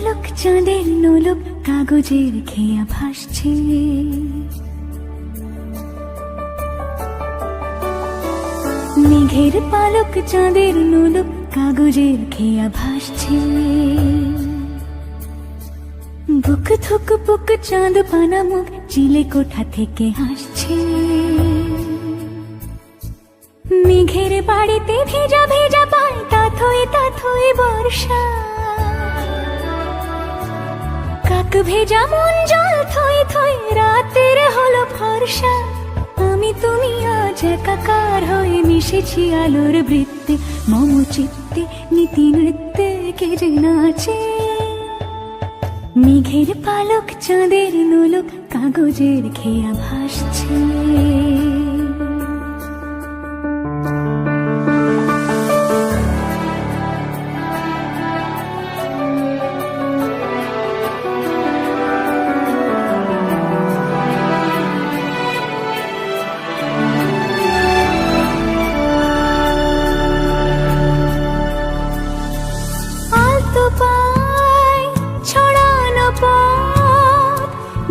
পালক চাঁদের নোলক কাগজের খেয়া ভাসছে। মেঘের পালক চাঁদের নোলক কাগজের খেয়া ভাসছে। বুক থুক বুক চাঁদ পানা মুখ চিলে কোঠা থেকে হাসছে। মেঘের বাড়িতে ভেজা ভেজা পায় তাথই বর্ষা। কাক ভেজা মন জল থই থই রাতের হলো ফর্সা। আমি তুমি আজ একাকার হয়ে মিশেছি আলোর বৃত্তে। মম চিত্তে নীতি নৃত্যে কে যে নাচে। মেঘের পালক চাঁদের নোলক কাগজের খেয়া ভাসছে।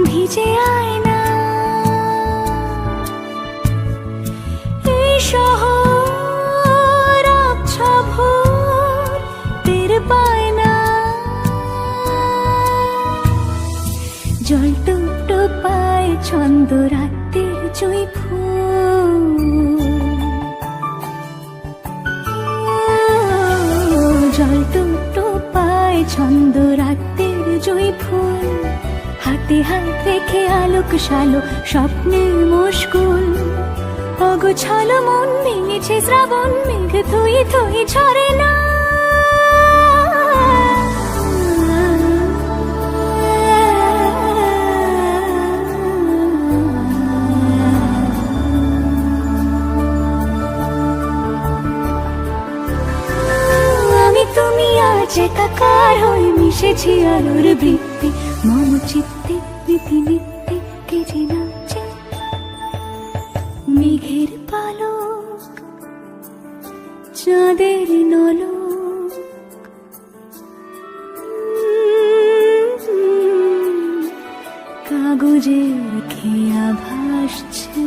ভিজে আয়না এই শহর আবছা ভোর টের পায় না। জল টুকটো পায় ছন্দ রাতের জুঁই ফুল। জল টুকটো পায় ছন্দ রাতের জুঁই ফুল। হাতে হাত রেখে আলোক শালো স্বপ্নের মুশকুল। অগোছালো মন ভেঙেছে শ্রাবণ মেঘ থুই থুই ঝরে না। আমি তুমি আজ একাকার হয়ে মিশেছি আলোর বৃত্তে। মম চিত্তে নীতি নিত্যে কে যে নাচে। মেঘের পালক চাঁদের নলক কাগজের খেয়া ভাসছে।